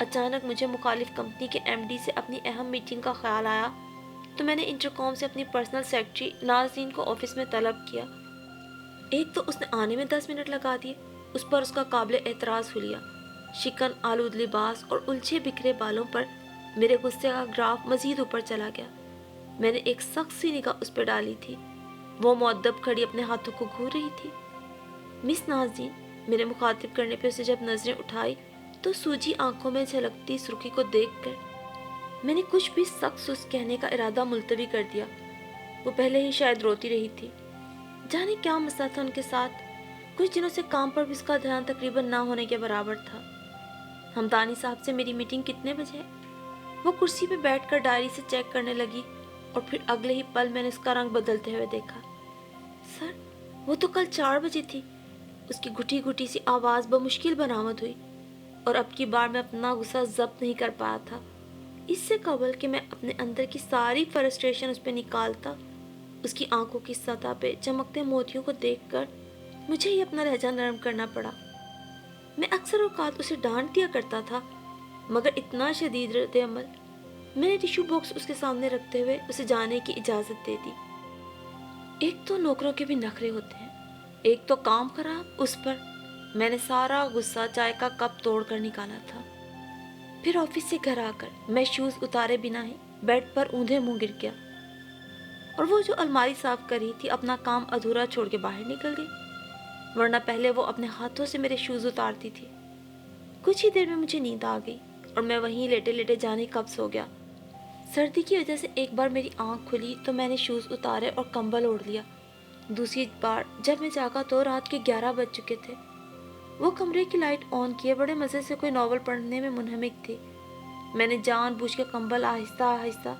اچانک مجھے مخالف کمپنی کے ایم ڈی سے اپنی اہم میٹنگ کا خیال آیا تو میں نے انٹرکام سے اپنی پرسنل سیکرٹری نازنین کو آفس میں طلب کیا۔ ایک تو اس نے آنے میں 10 منٹ لگا دیے، اس پر اس کا قابل اعتراض حلیہ، شکن آلود لباس اور الجھے بکھرے بالوں پر میرے غصے کا گراف مزید اوپر چلا گیا۔ میں نے ایک سخت سی نگاہ اس پہ ڈالی تھی، وہ مؤدب کھڑی اپنے ہاتھوں کو گھور رہی تھی۔ مس نازنین، میرے مخاطب کرنے پہ اسے جب نظریں اٹھائی تو سوجی آنکھوں میں جھلکتی سرخی کو دیکھ کر میں نے کچھ بھی سخت سست کہنے کا ارادہ ملتوی کر دیا۔ وہ پہلے ہی شاید روتی رہی تھی، جانے کیا مسئلہ تھا ان کے ساتھ۔ کچھ دنوں سے کام پر بھی اس کا دھیان تقریباً نہ ہونے کے برابر تھا۔ ہمدانی صاحب سے میری میٹنگ کتنے بجے ہے؟ وہ کرسی پہ بیٹھ کر ڈائری سے چیک کرنے لگی اور پھر اگلے ہی پل میں نے اس کا رنگ بدلتے ہوئے دیکھا۔ سر، وہ تو کل 4 بجے تھی۔ اس کی گھٹی گھٹی سی آواز بمشکل برآمد ہوئی اور اب کی بار میں اپنا غصہ ضبط نہیں کر پایا تھا۔ اس سے قبل کہ میں اپنے اندر کی ساری فرسٹریشن اس پہ نکالتا، اس کی آنکھوں کی سطح پہ چمکتے موتیوں کو دیکھ کر مجھے ہی اپنا لہجہ نرم کرنا پڑا۔ میں اکثر اوقات اسے ڈانٹ دیا کرتا تھا، مگر اتنا شدید رد عمل۔ میں نے ٹیشو باکس اس کے سامنے رکھتے ہوئے اسے جانے کی اجازت دے دی۔ ایک تو نوکروں کے بھی نخرے ہوتے ہیں، ایک تو کام خراب، اس پر میں نے سارا غصہ چائے کا کپ توڑ کر نکالا تھا۔ پھر آفس سے گھر آ کر میں شوز اتارے بنا ہی بیڈ پر اوندھے منہ گر گیا اور وہ جو الماری صاف کر رہی تھی اپنا کام ادھورا چھوڑ کے باہر نکل گئی، ورنہ پہلے وہ اپنے ہاتھوں سے میرے شوز اتارتی تھی۔ کچھ ہی دیر میں مجھے نیند آ گئی اور میں وہیں لیٹے لیٹے جانے کب سو گیا۔ سردی کی وجہ سے ایک بار میری آنکھ کھلی تو میں نے شوز اتارے اور کمبل اوڑھ لیا۔ دوسری بار جب میں جاگا تو رات کے 11 بج چکے تھے۔ وہ کمرے کی لائٹ آن کیے بڑے مزے سے کوئی ناول پڑھنے میں منہمک تھی۔ میں نے جان بوجھ کے کمبل آہستہ آہستہ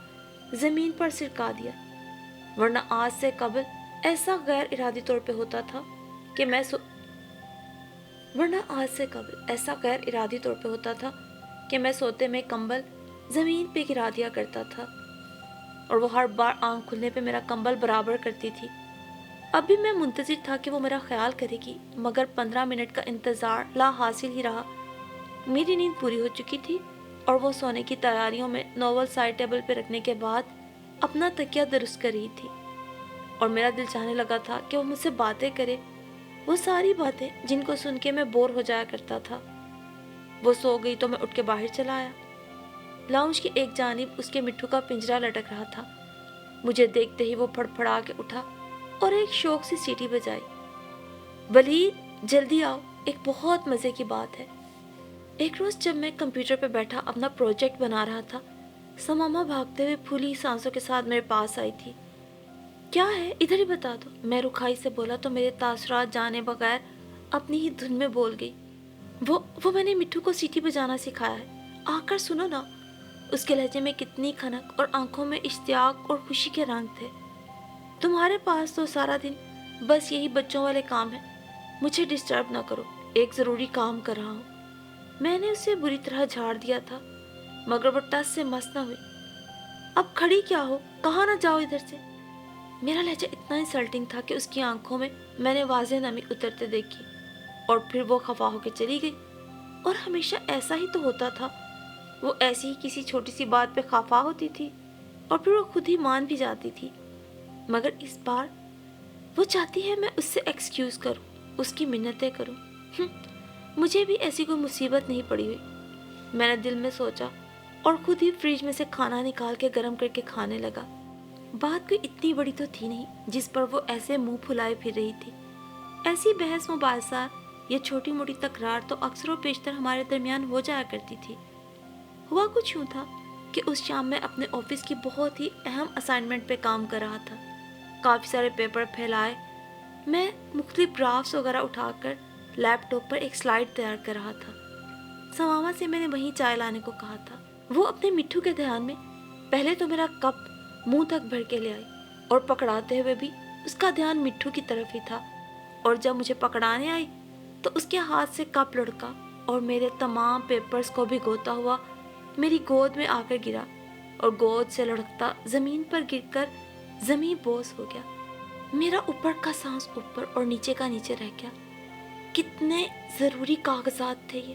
زمین پر سرکا دیا، ورنہ آج سے قبل ایسا غیر ارادی طور پہ ہوتا تھا کہ میں سوتے میں کمبل زمین پہ گرا دیا کرتا تھا اور وہ ہر بار آنکھ کھلنے پہ میرا کمبل برابر کرتی تھی۔ اب بھی میں منتظر تھا کہ وہ میرا خیال کرے گی، مگر 15 منٹ کا انتظار لا حاصل ہی رہا۔ میری نیند پوری ہو چکی تھی اور وہ سونے کی تیاریوں میں ناول سائڈ ٹیبل پہ رکھنے کے بعد اپنا تکیہ درست کر رہی تھی اور میرا دل چاہنے لگا تھا کہ وہ مجھ سے باتیں کرے، وہ ساری باتیں جن کو سن کے میں بور ہو جایا کرتا تھا۔ وہ سو گئی تو میں اٹھ کے باہر چلا آیا۔ لاؤنج کی ایک جانب اس کے مٹھو کا پنجرا لٹک رہا تھا۔ مجھے دیکھتے ہی وہ پھڑ پھڑا کے اٹھا اور ایک شوق سی سیٹی بجائی۔ ولید، جلدی آؤ، ایک بہت مزے کی بات ہے۔ ایک روز جب میں کمپیوٹر پہ بیٹھا اپنا پروجیکٹ بنا رہا تھا، سماما بھاگتے ہوئے پھولی سانسوں کے ساتھ میرے پاس آئی تھی۔ کیا ہے، ادھر ہی بتا دو، میں رکھائی سے بولا تو میرے تاثرات جانے بغیر اپنی ہی دھن میں بول گئی۔ وہ میں نے مٹھو کو سیٹی بجانا سکھایا ہے، آ کر سنو نا۔ اس کے لہجے میں کتنی کھنک اور آنکھوں میں اشتیاق اور خوشی کے رنگ تھے۔ تمہارے پاس تو سارا دن بس یہی بچوں والے کام ہیں، مجھے ڈسٹرب نہ کرو، ایک ضروری کام کر رہا ہوں۔ میں نے اسے بری طرح جھاڑ دیا تھا، مگر وہ ٹس سے مس نہ ہوئی۔ اب کھڑی کیا ہو، کہاں نہ جاؤ ادھر سے۔ میرا لہجہ اتنا انسلٹنگ تھا کہ اس کی آنکھوں میں نے واضح نمی اترتے دیکھی اور پھر وہ خفا ہو کے چلی گئی۔ اور ہمیشہ ایسا ہی تو ہوتا تھا، وہ ایسی ہی کسی چھوٹی سی بات پہ خفا ہوتی تھی اور پھر وہ خود ہی مان بھی جاتی تھی، مگر اس بار وہ چاہتی ہے میں اس سے ایکسکیوز کروں، اس کی منتیں کروں۔ مجھے بھی ایسی کوئی مصیبت نہیں پڑی ہوئی، میں نے دل میں سوچا اور خود ہی فریج میں سے کھانا نکال کے گرم کر کے کھانے لگا۔ بات کوئی اتنی بڑی تو تھی نہیں جس پر وہ ایسے منہ پھلائے پھر رہی تھی۔ ایسی بحث مباحثہ یا چھوٹی موٹی تکرار تو اکثر و بیشتر ہمارے درمیان ہو جایا کرتی تھی۔ ہوا کچھ یوں تھا کہ اس شام میں اپنے آفس کی بہت ہی اہم اسائنمنٹ پہ کام کر رہا تھا۔ کافی سارے پیپر پھیلائے میں مختلف گرافس وغیرہ اٹھا کر لیپ ٹاپ پر ایک سلائیڈ تیار کر رہا تھا۔ سماما سے میں نے وہیں چائے لانے کو کہا تھا۔ وہ اپنے مٹھو کے دھیان میں پہلے تو میرا کپ منہ تک بھر کے لے آئی اور پکڑاتے ہوئے بھی اس کا دھیان مٹھو کی طرف ہی تھا، اور جب مجھے پکڑانے آئی تو اس کے ہاتھ سے کپ لڑکا اور میرے تمام پیپرز کو بھگوتا ہوا میری گود میں آ کر گرا اور گود سے لڑکتا زمین پر گر کر زمین بوس ہو گیا۔ میرا اوپر کا سانس اوپر اور نیچے کا نیچے رہ گیا۔ کتنے ضروری کاغذات تھے یہ،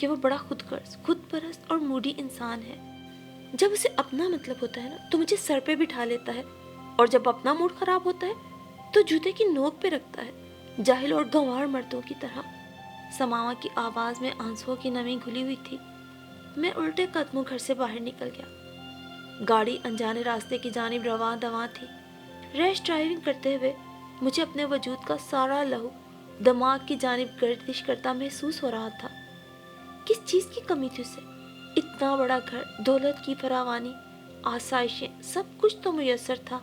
کہ وہ بڑا خود غرض، خود پرست اور موڈی انسان ہے۔ جب اسے اپنا مطلب ہوتا ہے نا تو مجھے سر پہ بٹھا لیتا ہے، اور جب اپنا موڈ خراب ہوتا ہے تو جوتے کی نوک پہ رکھتا ہے، جاہل اور گنوار مردوں کی طرح۔ سماوا کی آواز میں آنسوؤں کی نمی گھلی ہوئی تھی۔ میں الٹے قدموں گھر سے باہر نکل گیا۔ گاڑی انجانے راستے کی جانب رواں دواں تھی۔ ریش ڈرائیونگ کرتے ہوئے مجھے اپنے وجود کا سارا لہو دماغ کی جانب گردش کرتا محسوس ہو رہا تھا۔ کس چیز کی کمی تھی اسے؟ اتنا بڑا گھر، دولت کی فراوانی، آسائشیں، سب کچھ تو میسر تھا،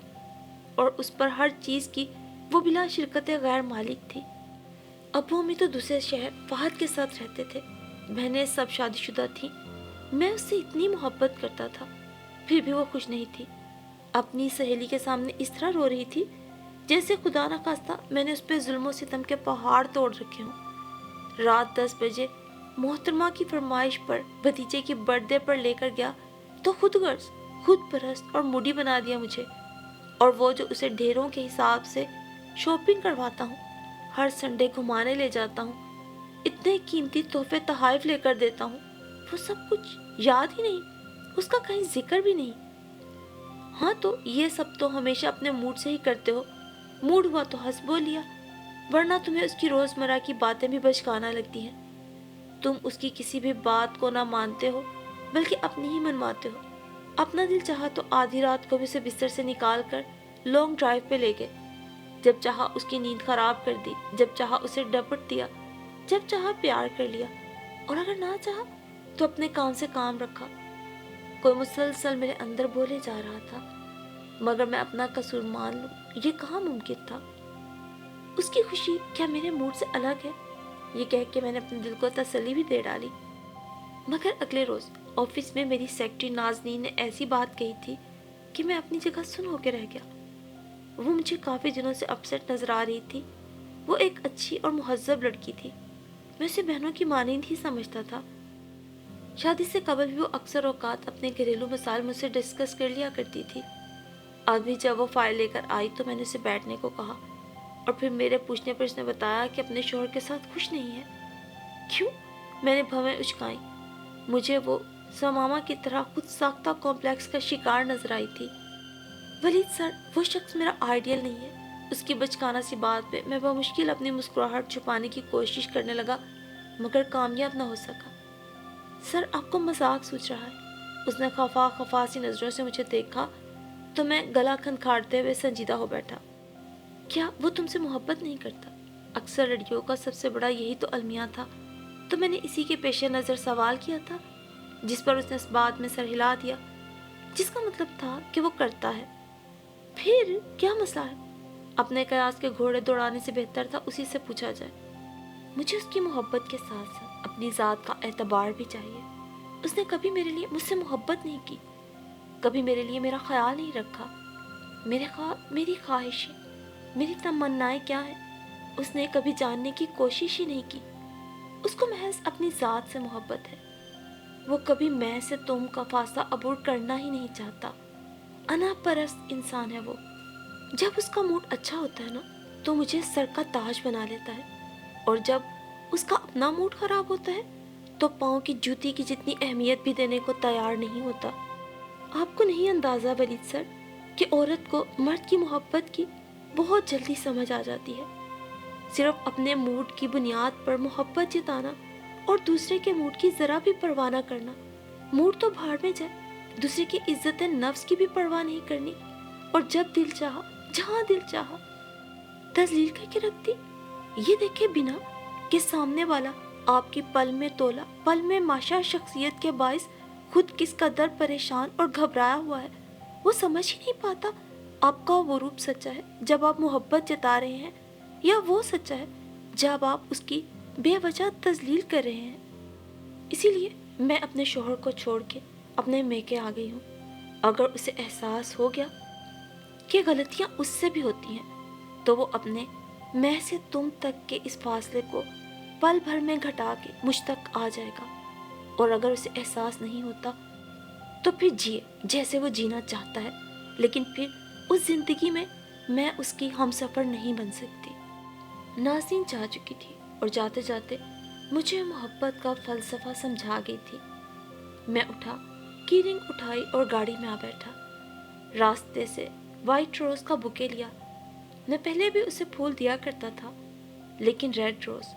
اور اس پر ہر چیز کی وہ بلا شرکت غیر مالک تھی۔ ابو امی تو دوسرے شہر فہد کے ساتھ رہتے تھے، بہنیں سب شادی شدہ تھیں۔ میں اس سے اتنی محبت کرتا تھا، پھر بھی وہ خوش نہیں تھی۔ اپنی سہیلی کے سامنے اس طرح رو رہی تھی جیسے خدا نخواستہ میں نے اس پہ ظلم و ستم کے پہاڑ توڑ رکھے ہوں۔ رات 10 بجے محترمہ کی فرمائش پر بھتیجے کی برتھ ڈے پر لے کر گیا تو خود غرض، خود پرست اور موڈی بنا دیا مجھے، اور وہ جو اسے ڈھیروں کے حساب سے شاپنگ کرواتا ہوں، ہر سنڈے گھمانے لے جاتا ہوں، اتنے قیمتی تحفے تحائف لے کر دیتا ہوں، وہ سب کچھ یاد ہی نہیں، اس کا کہیں ذکر بھی نہیں۔ ہاں تو یہ سب تو ہمیشہ اپنے موڈ سے ہی کرتے ہو، موڈ ہوا تو ہنس بول لیا، ورنہ تمہیں اس کی روزمرہ کی باتیں بھی بچکانا لگتی ہیں۔ تم اس کی کسی بھی بات کو نہ مانتے ہو بلکہ اپنی ہی منواتے ہو۔ اپنا دل چاہا تو آدھی رات کو بھی اسے بستر سے نکال کر لانگ ڈرائیو پہ لے گئے، جب چاہا اس کی نیند خراب کر دی، جب چاہا اسے ڈپٹ دیا، جب چاہا پیار کر لیا، اور اگر نہ چاہا تو اپنے کام سے کام رکھا۔ کوئی مسلسل میرے اندر بولے جا رہا تھا، مگر میں اپنا قصور مان لوں یہ کہاں ممکن تھا۔ اس کی خوشی کیا میرے موڈ سے الگ ہے؟ یہ کہہ کے میں نے اپنے دل کو تسلی بھی دے ڈالی۔ مگر اگلے روز آفس میں میری سیکرٹری نازنین نے ایسی بات کہی تھی کہ میں اپنی جگہ سن ہو کے رہ گیا۔ وہ مجھے کافی دنوں سے اپسیٹ نظر آ رہی تھی۔ وہ ایک اچھی اور مہذب لڑکی تھی، میں اسے بہنوں کی مانند ہی سمجھتا تھا۔ شادی سے قبل بھی وہ اکثر اوقات اپنے گھریلو مسائل مجھ سے ڈسکس کر لیا کرتی تھی۔ آج بھی جب وہ فائل لے کر آئی تو میں نے اسے بیٹھنے کو کہا، اور پھر میرے پوچھنے پر اس نے بتایا کہ اپنے شوہر کے ساتھ خوش نہیں ہے۔ کیوں؟ میں نے بھویں اچکائیں۔ مجھے وہ سماما کی طرح خود ساختہ کمپلیکس کا شکار نظر آئی تھی۔ ولید سر، وہ شخص میرا آئیڈیل نہیں ہے۔ اس کی بچکانہ سی بات پہ میں بمشکل اپنی مسکراہٹ چھپانے کی کوشش کرنے لگا، مگر کامیاب نہ ہو سکا۔ سر، آپ کو مذاق سوچ رہا ہے۔ اس نے خفا خفا سی نظروں سے مجھے دیکھا تو میں گلا کھنکھاڑتے ہوئے سنجیدہ ہو بیٹھا۔ کیا وہ تم سے محبت نہیں کرتا؟ اکثر لڑکیوں کا سب سے بڑا یہی تو المیہ تھا، تو میں نے اسی کے پیش نظر سوال کیا تھا، جس پر اس نے اس بات میں سر ہلا دیا، جس کا مطلب تھا کہ وہ کرتا ہے۔ پھر کیا مسئلہ ہے؟ اپنے قیاس کے گھوڑے دوڑانے سے بہتر تھا اسی سے پوچھا جائے۔ مجھے اس کی محبت کے ساتھ ساتھ اپنی ذات کا اعتبار بھی چاہیے۔ اس نے کبھی میرے لیے مجھ سے محبت نہیں کی، کبھی میرے لیے میرا خیال نہیں رکھا۔ میری خواہشیں، میری تمنائیں کیا ہیں، اس نے کبھی جاننے کی کوشش ہی نہیں کی۔ اس کو محض اپنی ذات سے محبت ہے۔ وہ کبھی میں سے تم کا فاصلہ عبور کرنا ہی نہیں چاہتا۔ انا پرست انسان ہے وہ۔ جب اس کا موڈ اچھا ہوتا ہے نا تو مجھے سر کا تاج بنا لیتا ہے، اور جب اس کا اپنا موڈ خراب ہوتا ہے تو پاؤں کی جوتی کی جتنی اہمیت بھی دینے کو تیار نہیں ہوتا۔ آپ کو نہیں اندازہ ولید سر کہ عورت کو مرد کی محبت کی بہت جلدی سمجھ آ جاتی ہے۔ صرف اپنے موڈ کی بنیاد پر محبت جتانا اور دوسرے کے موڈ کی ذرا بھی پرواہ نہ کرنا، موڈ تو بھاڑ میں جائے، دوسرے کی عزت نفس کی بھی پرواہ نہیں کرنی، اور جب دل چاہا، جہاں دل چاہا تذلیل کر کے رکھ دی، یہ دیکھے بنا کہ سامنے والا آپ کی پل میں تولا، پل میں ماشا شخصیت کے باعث خود کس قدر پریشان اور گھبرایا ہوا ہے، وہ سمجھ ہی نہیں پاتا آپ کا وہ روپ سچا ہے جب آپ محبت جتا رہے ہیں، یا وہ سچا ہے جب آپ اس کی بے وجہ تذلیل کر رہے ہیں۔ اسی لیے میں اپنے شوہر کو چھوڑ کے اپنے میکے آ گئی ہوں۔ اگر اسے احساس ہو گیا کہ غلطیاں اس سے بھی ہوتی ہیں تو وہ اپنے میں سے تم تک کے اس فاصلے کو پل بھر میں گھٹا کے مجھ تک آ جائے گا، اور اگر اسے احساس نہیں ہوتا تو پھر جیے جیسے وہ جینا چاہتا ہے، لیکن پھر اس زندگی میں اس کی ہم سفر نہیں بن سکتی۔ نازنین جا چکی تھی اور جاتے جاتے مجھے محبت کا فلسفہ سمجھا گئی تھی۔ میں اٹھا، کی رنگ اٹھائی اور گاڑی میں آ بیٹھا۔ راستے سے وائٹ روز کا بوکے لیا۔ میں پہلے بھی اسے پھول دیا کرتا تھا، لیکن ریڈ روز،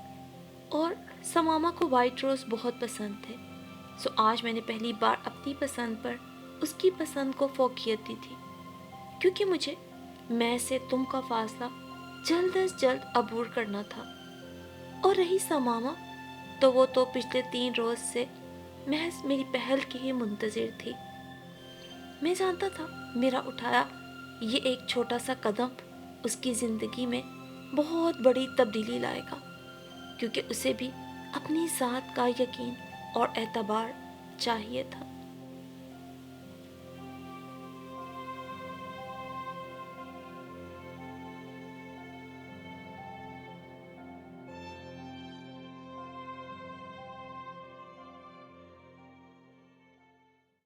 اور سماما کو وائٹ روز بہت پسند تھے، سو آج میں نے پہلی بار اپنی پسند پر اس کی پسند کو فوقیت دی تھی، کیونکہ مجھے میں سے تم کا فاصلہ جلد از جلد عبور کرنا تھا۔ اور رہی سماما، تو وہ تو پچھلے 3 روز سے محض میری پہل کی ہی منتظر تھی۔ میں جانتا تھا میرا اٹھایا یہ ایک چھوٹا سا قدم اس کی زندگی میں بہت بڑی تبدیلی لائے گا، کیونکہ اسے بھی اپنی ذات کا یقین اور اعتبار چاہیے تھا۔